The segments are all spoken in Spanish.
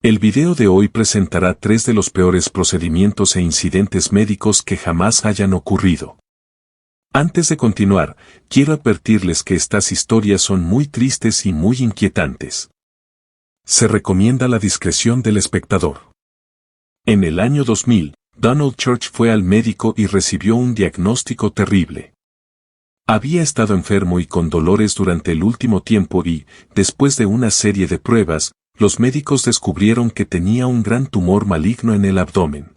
El video de hoy presentará 3 de los peores procedimientos e incidentes médicos que jamás hayan ocurrido. Antes de continuar, quiero advertirles que estas historias son muy tristes y muy inquietantes. Se recomienda la discreción del espectador. En el año 2000, Donald Church fue al médico y recibió un diagnóstico terrible. Había estado enfermo y con dolores durante el último tiempo y, después de una serie de pruebas, los médicos descubrieron que tenía un gran tumor maligno en el abdomen.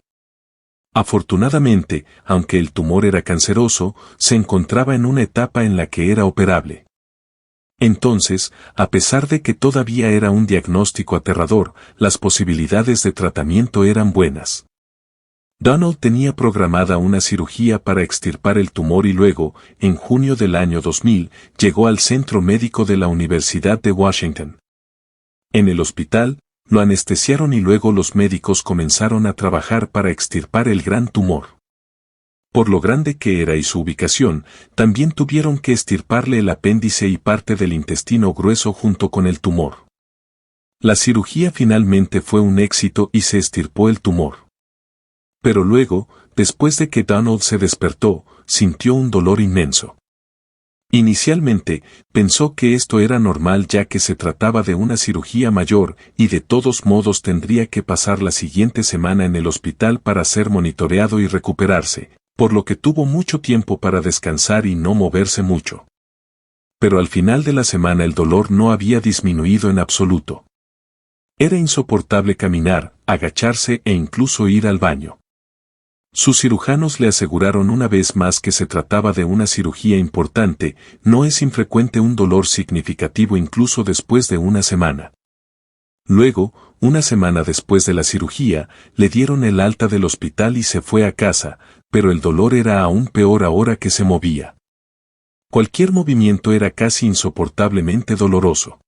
Afortunadamente, aunque el tumor era canceroso, se encontraba en una etapa en la que era operable. Entonces, a pesar de que todavía era un diagnóstico aterrador, las posibilidades de tratamiento eran buenas. Donald tenía programada una cirugía para extirpar el tumor y luego, en junio del año 2000, llegó al centro médico de la Universidad de Washington. En el hospital, lo anestesiaron y luego los médicos comenzaron a trabajar para extirpar el gran tumor. Por lo grande que era y su ubicación, también tuvieron que extirparle el apéndice y parte del intestino grueso junto con el tumor. La cirugía finalmente fue un éxito y se extirpó el tumor. Pero luego, después de que Donald se despertó, sintió un dolor inmenso. Inicialmente, pensó que esto era normal ya que se trataba de una cirugía mayor y de todos modos tendría que pasar la siguiente semana en el hospital para ser monitoreado y recuperarse, por lo que tuvo mucho tiempo para descansar y no moverse mucho. Pero al final de la semana el dolor no había disminuido en absoluto. Era insoportable caminar, agacharse e incluso ir al baño. Sus cirujanos le aseguraron una vez más que se trataba de una cirugía importante, no es infrecuente un dolor significativo incluso después de una semana. Luego, una semana después de la cirugía, le dieron el alta del hospital y se fue a casa, pero el dolor era aún peor ahora que se movía. Cualquier movimiento era casi insoportablemente doloroso.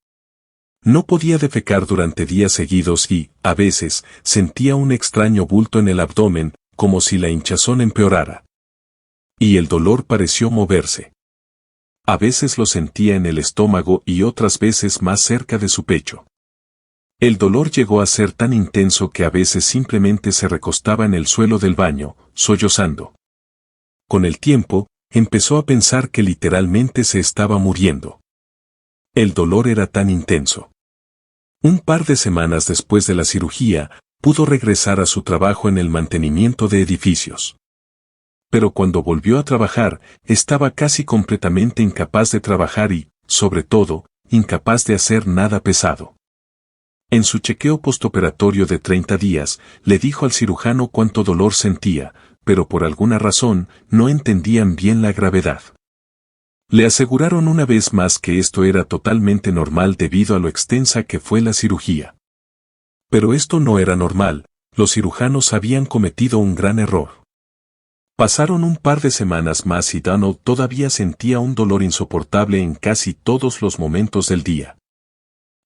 No podía defecar durante días seguidos y, a veces, sentía un extraño bulto en el abdomen, como si la hinchazón empeorara. Y el dolor pareció moverse. A veces lo sentía en el estómago y otras veces más cerca de su pecho. El dolor llegó a ser tan intenso que a veces simplemente se recostaba en el suelo del baño, sollozando. Con el tiempo, empezó a pensar que literalmente se estaba muriendo. El dolor era tan intenso. Un par de semanas después de la cirugía, pudo regresar a su trabajo en el mantenimiento de edificios. Pero cuando volvió a trabajar, estaba casi completamente incapaz de trabajar y, sobre todo, incapaz de hacer nada pesado. En su chequeo postoperatorio de 30 días, le dijo al cirujano cuánto dolor sentía, pero por alguna razón, no entendían bien la gravedad. Le aseguraron una vez más que esto era totalmente normal debido a lo extensa que fue la cirugía. Pero esto no era normal, los cirujanos habían cometido un gran error. Pasaron un par de semanas más y Donald todavía sentía un dolor insoportable en casi todos los momentos del día.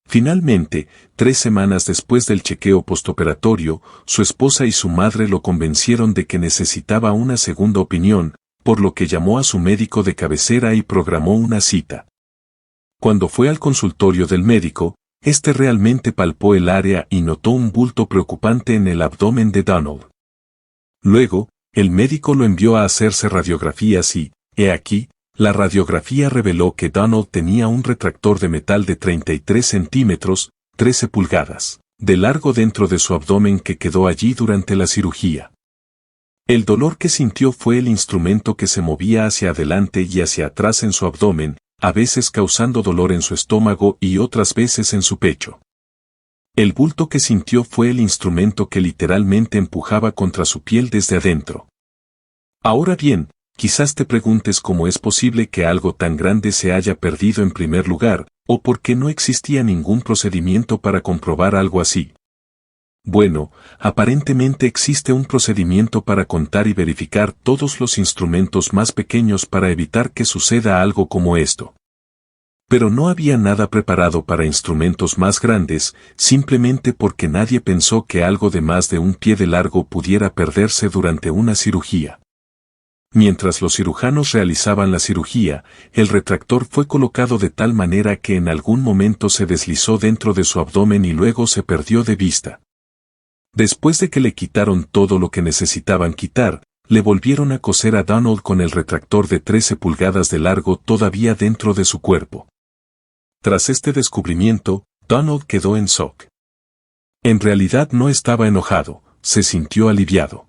Finalmente, 3 semanas después del chequeo postoperatorio, su esposa y su madre lo convencieron de que necesitaba una segunda opinión, por lo que llamó a su médico de cabecera y programó una cita. Cuando fue al consultorio del médico, este realmente palpó el área y notó un bulto preocupante en el abdomen de Donald. Luego, el médico lo envió a hacerse radiografías y, he aquí, la radiografía reveló que Donald tenía un retractor de metal de 33 centímetros, 13 pulgadas, de largo dentro de su abdomen que quedó allí durante la cirugía. El dolor que sintió fue el instrumento que se movía hacia adelante y hacia atrás en su abdomen, a veces causando dolor en su estómago y otras veces en su pecho. El bulto que sintió fue el instrumento que literalmente empujaba contra su piel desde adentro. Ahora bien, quizás te preguntes cómo es posible que algo tan grande se haya perdido en primer lugar, o por qué no existía ningún procedimiento para comprobar algo así. Bueno, aparentemente existe un procedimiento para contar y verificar todos los instrumentos más pequeños para evitar que suceda algo como esto. Pero no había nada preparado para instrumentos más grandes, simplemente porque nadie pensó que algo de más de un pie de largo pudiera perderse durante una cirugía. Mientras los cirujanos realizaban la cirugía, el retractor fue colocado de tal manera que en algún momento se deslizó dentro de su abdomen y luego se perdió de vista. Después de que le quitaron todo lo que necesitaban quitar, le volvieron a coser a Donald con el retractor de 13 pulgadas de largo todavía dentro de su cuerpo. Tras este descubrimiento, Donald quedó en shock. En realidad no estaba enojado, se sintió aliviado.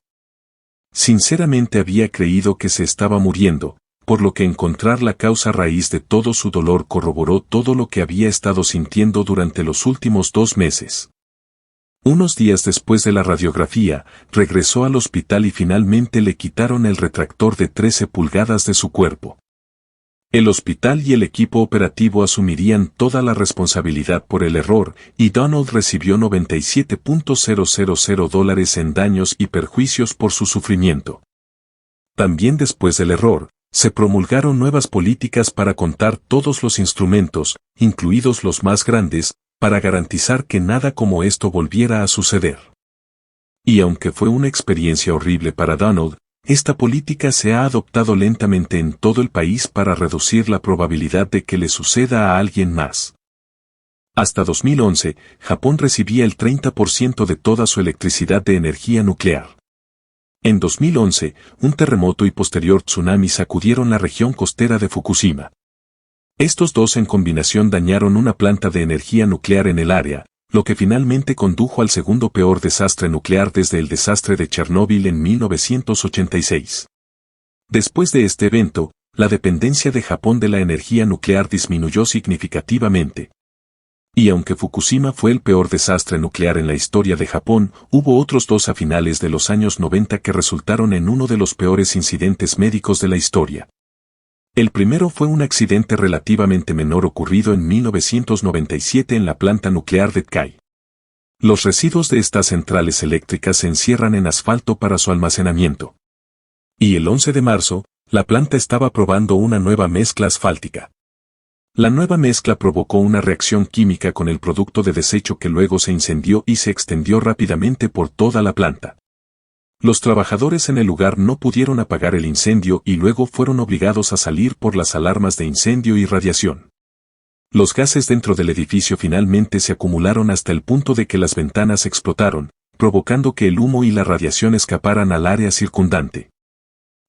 Sinceramente había creído que se estaba muriendo, por lo que encontrar la causa raíz de todo su dolor corroboró todo lo que había estado sintiendo durante los últimos 2 meses. Unos días después de la radiografía, regresó al hospital y finalmente le quitaron el retractor de 13 pulgadas de su cuerpo. El hospital y el equipo operativo asumirían toda la responsabilidad por el error, y Donald recibió $97,000 en daños y perjuicios por su sufrimiento. También después del error, se promulgaron nuevas políticas para contar todos los instrumentos, incluidos los más grandes, para garantizar que nada como esto volviera a suceder. Y aunque fue una experiencia horrible para Donald, esta política se ha adoptado lentamente en todo el país para reducir la probabilidad de que le suceda a alguien más. Hasta 2011, Japón recibía el 30% de toda su electricidad de energía nuclear. En 2011, un terremoto y posterior tsunami sacudieron la región costera de Fukushima. Estos dos en combinación dañaron una planta de energía nuclear en el área, lo que finalmente condujo al segundo peor desastre nuclear desde el desastre de Chernóbil en 1986. Después de este evento, la dependencia de Japón de la energía nuclear disminuyó significativamente. Y aunque Fukushima fue el peor desastre nuclear en la historia de Japón, hubo otros 2 a finales de los años 90 que resultaron en uno de los peores incidentes médicos de la historia. El primero fue un accidente relativamente menor ocurrido en 1997 en la planta nuclear de TKI. Los residuos de estas centrales eléctricas se encierran en asfalto para su almacenamiento. Y el 11 de marzo, la planta estaba probando una nueva mezcla asfáltica. La nueva mezcla provocó una reacción química con el producto de desecho que luego se incendió y se extendió rápidamente por toda la planta. Los trabajadores en el lugar no pudieron apagar el incendio y luego fueron obligados a salir por las alarmas de incendio y radiación. Los gases dentro del edificio finalmente se acumularon hasta el punto de que las ventanas explotaron, provocando que el humo y la radiación escaparan al área circundante.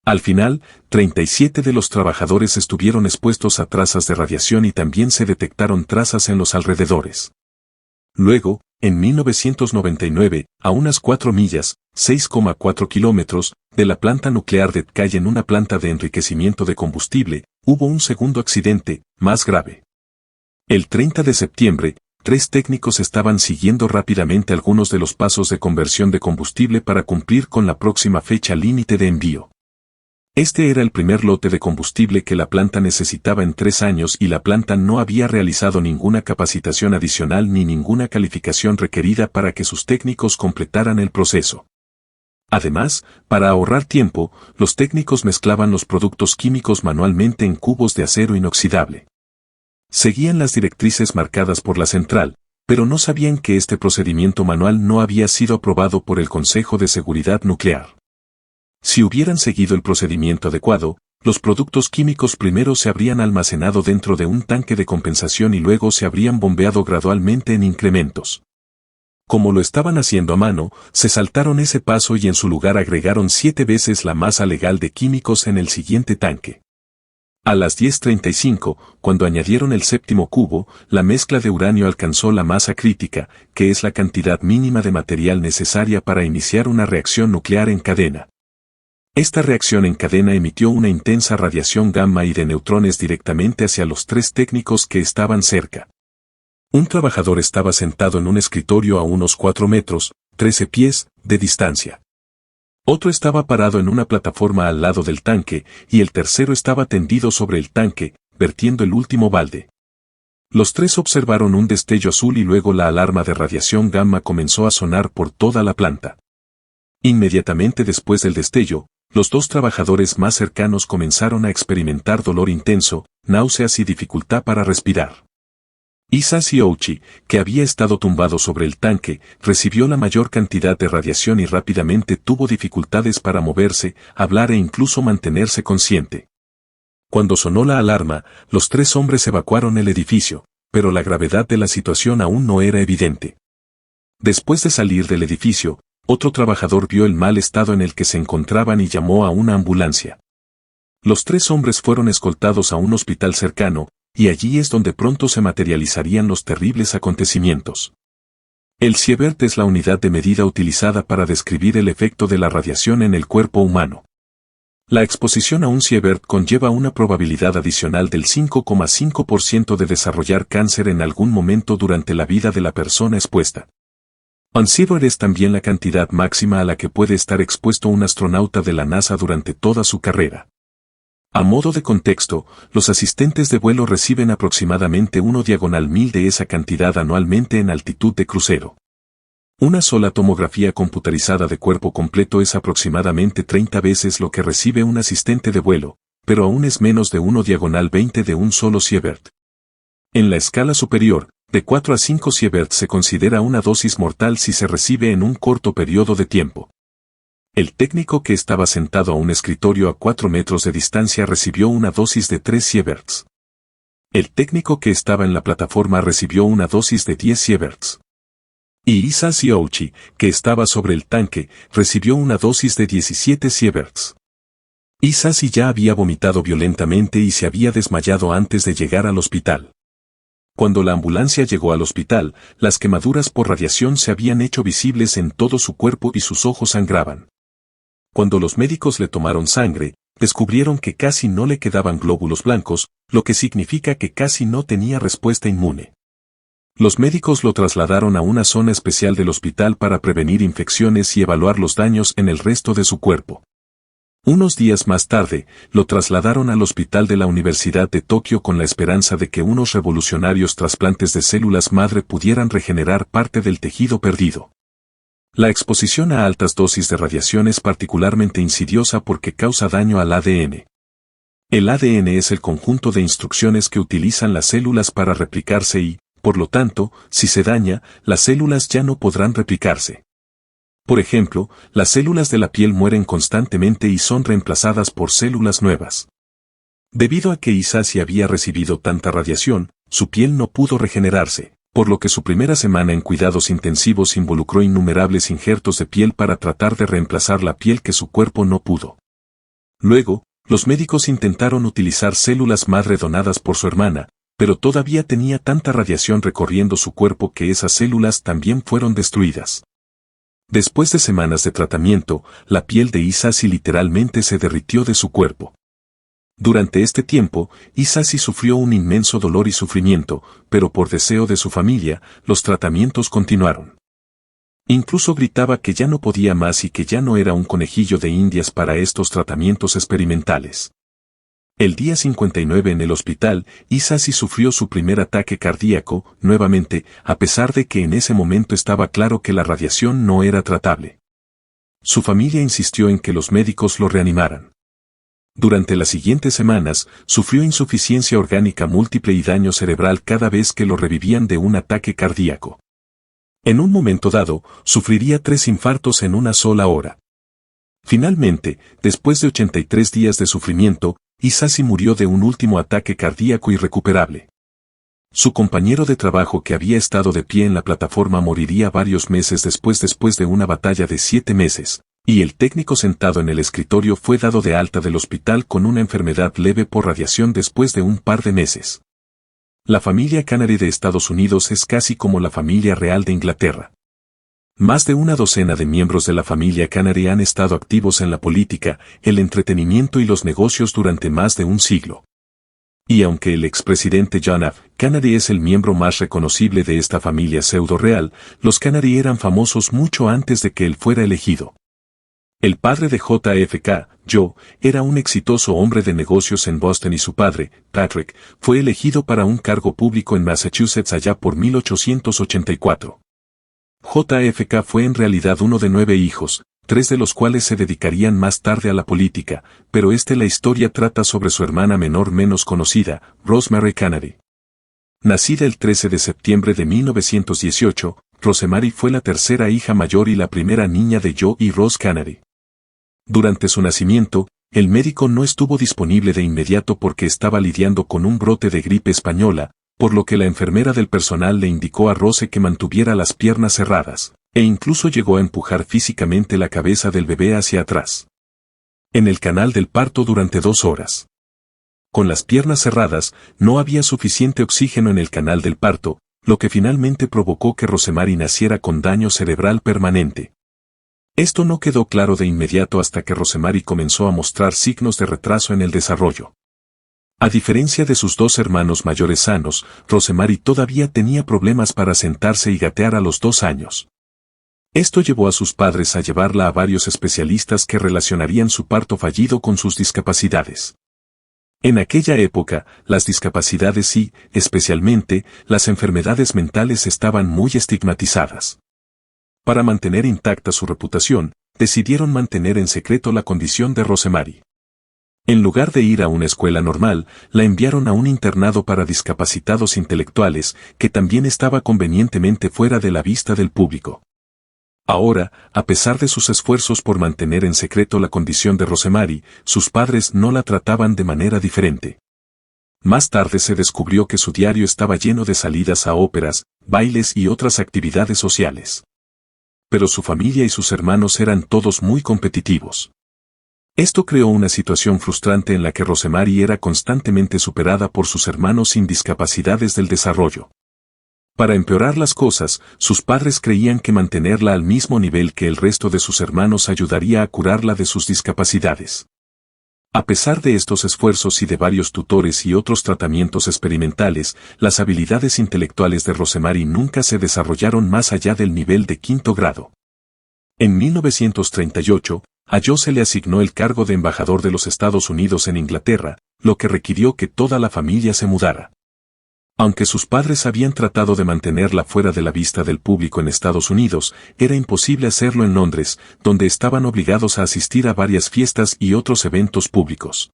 Al final, 37 de los trabajadores estuvieron expuestos a trazas de radiación y también se detectaron trazas en los alrededores. Luego, en 1999, a unas 4 millas, 6,4 kilómetros, de la planta nuclear de TKI en una planta de enriquecimiento de combustible, hubo un segundo accidente, más grave. El 30 de septiembre, 3 técnicos estaban siguiendo rápidamente algunos de los pasos de conversión de combustible para cumplir con la próxima fecha límite de envío. Este era el primer lote de combustible que la planta necesitaba en 3 años y la planta no había realizado ninguna capacitación adicional ni ninguna calificación requerida para que sus técnicos completaran el proceso. Además, para ahorrar tiempo, los técnicos mezclaban los productos químicos manualmente en cubos de acero inoxidable. Seguían las directrices marcadas por la central, pero no sabían que este procedimiento manual no había sido aprobado por el Consejo de Seguridad Nuclear. Si hubieran seguido el procedimiento adecuado, los productos químicos primero se habrían almacenado dentro de un tanque de compensación y luego se habrían bombeado gradualmente en incrementos. Como lo estaban haciendo a mano, se saltaron ese paso y en su lugar agregaron 7 veces la masa legal de químicos en el siguiente tanque. A las 10:35, cuando añadieron el 7º cubo, la mezcla de uranio alcanzó la masa crítica, que es la cantidad mínima de material necesaria para iniciar una reacción nuclear en cadena. Esta reacción en cadena emitió una intensa radiación gamma y de neutrones directamente hacia los 3 técnicos que estaban cerca. Un trabajador estaba sentado en un escritorio a unos 4 metros, 13 pies, de distancia. Otro estaba parado en una plataforma al lado del tanque, y el tercero estaba tendido sobre el tanque, vertiendo el último balde. Los 3 observaron un destello azul y luego la alarma de radiación gamma comenzó a sonar por toda la planta. Inmediatamente después del destello, los 2 trabajadores más cercanos comenzaron a experimentar dolor intenso, náuseas y dificultad para respirar. Hisashi Ouchi, que había estado tumbado sobre el tanque, recibió la mayor cantidad de radiación y rápidamente tuvo dificultades para moverse, hablar e incluso mantenerse consciente. Cuando sonó la alarma, los 3 hombres evacuaron el edificio, pero la gravedad de la situación aún no era evidente. Después de salir del edificio, otro trabajador vio el mal estado en el que se encontraban y llamó a una ambulancia. Los 3 hombres fueron escoltados a un hospital cercano, y allí es donde pronto se materializarían los terribles acontecimientos. El sievert es la unidad de medida utilizada para describir el efecto de la radiación en el cuerpo humano. La exposición a un sievert conlleva una probabilidad adicional del 5,5% de desarrollar cáncer en algún momento durante la vida de la persona expuesta. Un sievert es también la cantidad máxima a la que puede estar expuesto un astronauta de la NASA durante toda su carrera. A modo de contexto, los asistentes de vuelo reciben aproximadamente 1/1000 de esa cantidad anualmente en altitud de crucero. Una sola tomografía computarizada de cuerpo completo es aproximadamente 30 veces lo que recibe un asistente de vuelo, pero aún es menos de 1/20 de un solo sievert. En la escala superior, de 4 a 5 sieverts se considera una dosis mortal si se recibe en un corto periodo de tiempo. El técnico que estaba sentado a un escritorio a 4 metros de distancia recibió una dosis de 3 sieverts. El técnico que estaba en la plataforma recibió una dosis de 10 sieverts. Y Hisashi Ouchi, que estaba sobre el tanque, recibió una dosis de 17 sieverts. Hisashi ya había vomitado violentamente y se había desmayado antes de llegar al hospital. Cuando la ambulancia llegó al hospital, las quemaduras por radiación se habían hecho visibles en todo su cuerpo y sus ojos sangraban. Cuando los médicos le tomaron sangre, descubrieron que casi no le quedaban glóbulos blancos, lo que significa que casi no tenía respuesta inmune. Los médicos lo trasladaron a una zona especial del hospital para prevenir infecciones y evaluar los daños en el resto de su cuerpo. Unos días más tarde, lo trasladaron al hospital de la Universidad de Tokio con la esperanza de que unos revolucionarios trasplantes de células madre pudieran regenerar parte del tejido perdido. La exposición a altas dosis de radiación es particularmente insidiosa porque causa daño al ADN. El ADN es el conjunto de instrucciones que utilizan las células para replicarse y, por lo tanto, si se daña, las células ya no podrán replicarse. Por ejemplo, las células de la piel mueren constantemente y son reemplazadas por células nuevas. Debido a que Hisashi había recibido tanta radiación, su piel no pudo regenerarse, por lo que su primera semana en cuidados intensivos involucró innumerables injertos de piel para tratar de reemplazar la piel que su cuerpo no pudo. Luego, los médicos intentaron utilizar células madre donadas por su hermana, pero todavía tenía tanta radiación recorriendo su cuerpo que esas células también fueron destruidas. Después de semanas de tratamiento, la piel de Hisashi literalmente se derritió de su cuerpo. Durante este tiempo, Hisashi sufrió un inmenso dolor y sufrimiento, pero por deseo de su familia, los tratamientos continuaron. Incluso gritaba que ya no podía más y que ya no era un conejillo de indias para estos tratamientos experimentales. El día 59 en el hospital, Hisashi sufrió su primer ataque cardíaco, nuevamente, a pesar de que en ese momento estaba claro que la radiación no era tratable. Su familia insistió en que los médicos lo reanimaran. Durante las siguientes semanas, sufrió insuficiencia orgánica múltiple y daño cerebral cada vez que lo revivían de un ataque cardíaco. En un momento dado, sufriría 3 infartos en una sola hora. Finalmente, después de 83 días de sufrimiento, Hisashi murió de un último ataque cardíaco irrecuperable. Su compañero de trabajo que había estado de pie en la plataforma moriría varios meses después de una batalla de 7 meses. Y el técnico sentado en el escritorio fue dado de alta del hospital con una enfermedad leve por radiación después de un par de meses. La familia Canary de Estados Unidos es casi como la familia real de Inglaterra. Más de una docena de miembros de la familia Canary han estado activos en la política, el entretenimiento y los negocios durante más de un siglo. Y aunque el expresidente John F. Kennedy es el miembro más reconocible de esta familia pseudo-real, los Canary eran famosos mucho antes de que él fuera elegido. El padre de JFK, Joe, era un exitoso hombre de negocios en Boston y su padre, Patrick, fue elegido para un cargo público en Massachusetts allá por 1884. JFK fue en realidad uno de 9 hijos, 3 de los cuales se dedicarían más tarde a la política, pero la historia trata sobre su hermana menor menos conocida, Rosemary Kennedy. Nacida el 13 de septiembre de 1918, Rosemary fue la tercera hija mayor y la primera niña de Joe y Rose Canary. Durante su nacimiento, el médico no estuvo disponible de inmediato porque estaba lidiando con un brote de gripe española, por lo que la enfermera del personal le indicó a Rose que mantuviera las piernas cerradas, e incluso llegó a empujar físicamente la cabeza del bebé hacia atrás. En el canal del parto durante 2 horas. Con las piernas cerradas, no había suficiente oxígeno en el canal del parto, lo que finalmente provocó que Rosemary naciera con daño cerebral permanente. Esto no quedó claro de inmediato hasta que Rosemary comenzó a mostrar signos de retraso en el desarrollo. A diferencia de sus 2 hermanos mayores sanos, Rosemary todavía tenía problemas para sentarse y gatear a los 2 años. Esto llevó a sus padres a llevarla a varios especialistas que relacionarían su parto fallido con sus discapacidades. En aquella época, las discapacidades y, especialmente, las enfermedades mentales estaban muy estigmatizadas. Para mantener intacta su reputación, decidieron mantener en secreto la condición de Rosemary. En lugar de ir a una escuela normal, la enviaron a un internado para discapacitados intelectuales, que también estaba convenientemente fuera de la vista del público. Ahora, a pesar de sus esfuerzos por mantener en secreto la condición de Rosemary, sus padres no la trataban de manera diferente. Más tarde se descubrió que su diario estaba lleno de salidas a óperas, bailes y otras actividades sociales. Pero su familia y sus hermanos eran todos muy competitivos. Esto creó una situación frustrante en la que Rosemary era constantemente superada por sus hermanos sin discapacidades del desarrollo. Para empeorar las cosas, sus padres creían que mantenerla al mismo nivel que el resto de sus hermanos ayudaría a curarla de sus discapacidades. A pesar de estos esfuerzos y de varios tutores y otros tratamientos experimentales, las habilidades intelectuales de Rosemary nunca se desarrollaron más allá del nivel de 5º grado. En 1938, a Joe se le asignó el cargo de embajador de los Estados Unidos en Inglaterra, lo que requirió que toda la familia se mudara. Aunque sus padres habían tratado de mantenerla fuera de la vista del público en Estados Unidos, era imposible hacerlo en Londres, donde estaban obligados a asistir a varias fiestas y otros eventos públicos.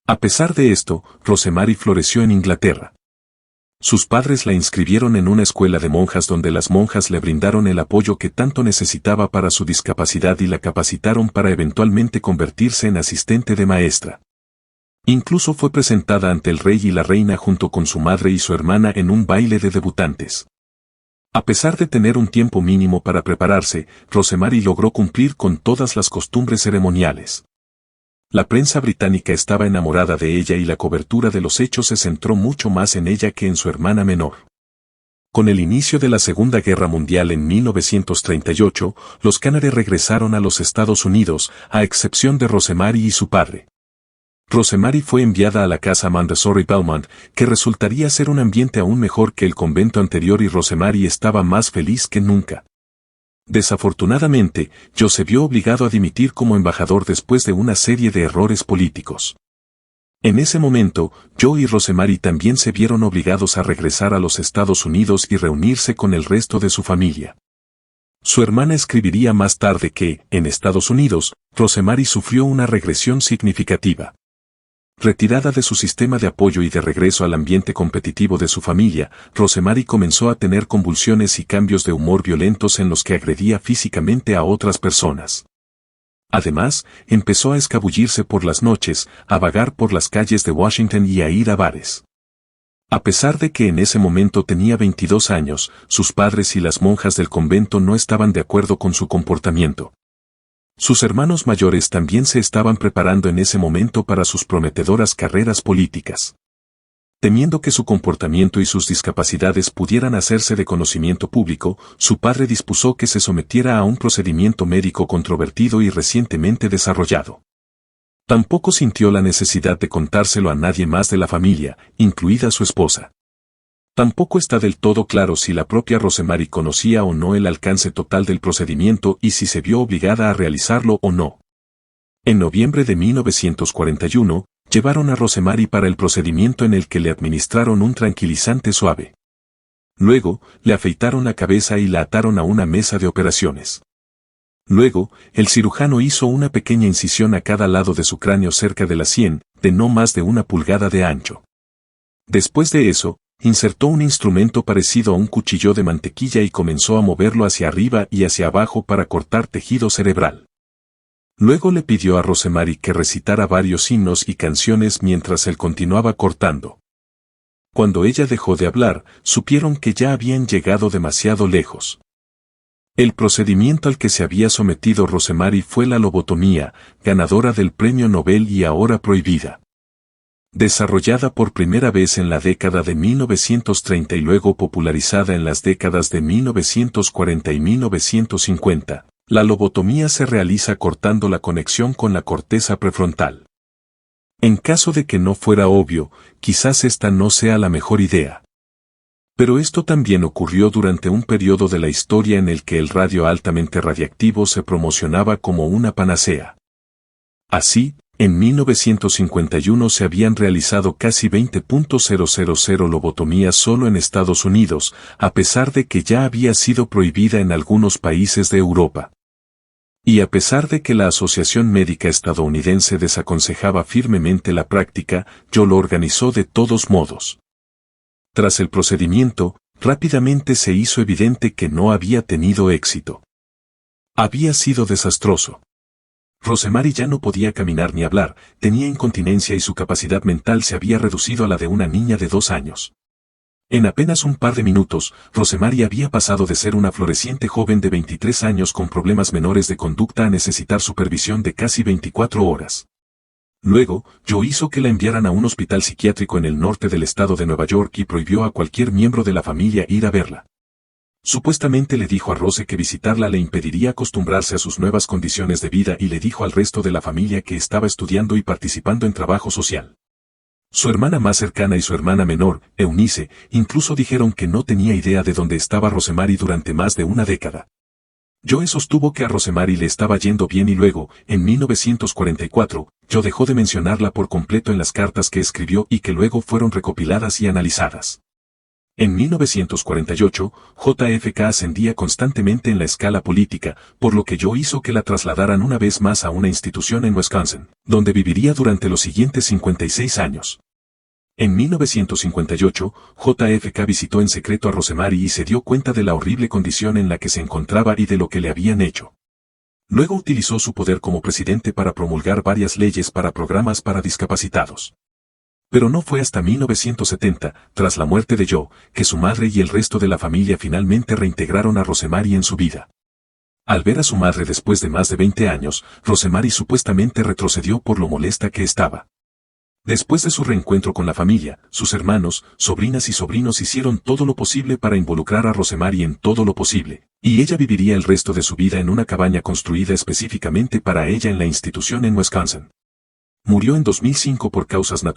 A pesar de esto, Rosemary floreció en Inglaterra. Sus padres la inscribieron en una escuela de monjas donde las monjas le brindaron el apoyo que tanto necesitaba para su discapacidad y la capacitaron para eventualmente convertirse en asistente de maestra. Incluso fue presentada ante el rey y la reina junto con su madre y su hermana en un baile de debutantes. A pesar de tener un tiempo mínimo para prepararse, Rosemary logró cumplir con todas las costumbres ceremoniales. La prensa británica estaba enamorada de ella y la cobertura de los hechos se centró mucho más en ella que en su hermana menor. Con el inicio de la Segunda Guerra Mundial en 1938, los Canary regresaron a los Estados Unidos, a excepción de Rosemary y su padre. Rosemary fue enviada a la casa Montessori Belmont, que resultaría ser un ambiente aún mejor que el convento anterior y Rosemary estaba más feliz que nunca. Desafortunadamente, Joe se vio obligado a dimitir como embajador después de una serie de errores políticos. En ese momento, Joe y Rosemary también se vieron obligados a regresar a los Estados Unidos y reunirse con el resto de su familia. Su hermana escribiría más tarde que, en Estados Unidos, Rosemary sufrió una regresión significativa. Retirada de su sistema de apoyo y de regreso al ambiente competitivo de su familia, Rosemary comenzó a tener convulsiones y cambios de humor violentos en los que agredía físicamente a otras personas. Además, empezó a escabullirse por las noches, a vagar por las calles de Washington y a ir a bares. A pesar de que en ese momento tenía 22 años, sus padres y las monjas del convento no estaban de acuerdo con su comportamiento. Sus hermanos mayores también se estaban preparando en ese momento para sus prometedoras carreras políticas. Temiendo que su comportamiento y sus discapacidades pudieran hacerse de conocimiento público, su padre dispuso que se sometiera a un procedimiento médico controvertido y recientemente desarrollado. Tampoco sintió la necesidad de contárselo a nadie más de la familia, incluida su esposa. Tampoco está del todo claro si la propia Rosemary conocía o no el alcance total del procedimiento y si se vio obligada a realizarlo o no. En noviembre de 1941, llevaron a Rosemary para el procedimiento en el que le administraron un tranquilizante suave. Luego, le afeitaron la cabeza y la ataron a una mesa de operaciones. Luego, el cirujano hizo una pequeña incisión a cada lado de su cráneo cerca de la sien, de no más de 1 pulgada de ancho. Después de eso, insertó un instrumento parecido a un cuchillo de mantequilla y comenzó a moverlo hacia arriba y hacia abajo para cortar tejido cerebral. Luego le pidió a Rosemary que recitara varios himnos y canciones mientras él continuaba cortando. Cuando ella dejó de hablar, supieron que ya habían llegado demasiado lejos. El procedimiento al que se había sometido Rosemary fue la lobotomía, ganadora del premio Nobel y ahora prohibida. Desarrollada por primera vez en la década de 1930 y luego popularizada en las décadas de 1940 y 1950, la lobotomía se realiza cortando la conexión con la corteza prefrontal. En caso de que no fuera obvio, quizás esta no sea la mejor idea. Pero esto también ocurrió durante un periodo de la historia en el que el radio altamente radiactivo se promocionaba como una panacea. Así, en 1951 se habían realizado casi 20.000 lobotomías solo en Estados Unidos, a pesar de que ya había sido prohibida en algunos países de Europa. Y a pesar de que la Asociación Médica Estadounidense desaconsejaba firmemente la práctica, Joe lo organizó de todos modos. Tras el procedimiento, rápidamente se hizo evidente que no había tenido éxito. Había sido desastroso. Rosemary ya no podía caminar ni hablar, tenía incontinencia y su capacidad mental se había reducido a la de una niña de 2 años. En apenas un par de minutos, Rosemary había pasado de ser una floreciente joven de 23 años con problemas menores de conducta a necesitar supervisión de casi 24 horas. Luego, Joe hizo que la enviaran a un hospital psiquiátrico en el norte del estado de Nueva York y prohibió a cualquier miembro de la familia ir a verla. Supuestamente le dijo a Rose que visitarla le impediría acostumbrarse a sus nuevas condiciones de vida y le dijo al resto de la familia que estaba estudiando y participando en trabajo social. Su hermana más cercana y su hermana menor, Eunice, incluso dijeron que no tenía idea de dónde estaba Rosemary durante más de una década. Joe sostuvo que a Rosemary le estaba yendo bien y luego, en 1944, Joe dejó de mencionarla por completo en las cartas que escribió y que luego fueron recopiladas y analizadas. En 1948, JFK ascendía constantemente en la escala política, por lo que Joe hizo que la trasladaran una vez más a una institución en Wisconsin, donde viviría durante los siguientes 56 años. En 1958, JFK visitó en secreto a Rosemary y se dio cuenta de la horrible condición en la que se encontraba y de lo que le habían hecho. Luego utilizó su poder como presidente para promulgar varias leyes para programas para discapacitados. Pero no fue hasta 1970, tras la muerte de Joe, que su madre y el resto de la familia finalmente reintegraron a Rosemary en su vida. Al ver a su madre después de más de 20 años, Rosemary supuestamente retrocedió por lo molesta que estaba. Después de su reencuentro con la familia, sus hermanos, sobrinas y sobrinos hicieron todo lo posible para involucrar a Rosemary en todo lo posible, y ella viviría el resto de su vida en una cabaña construida específicamente para ella en la institución en Wisconsin. Murió en 2005 por causas naturales.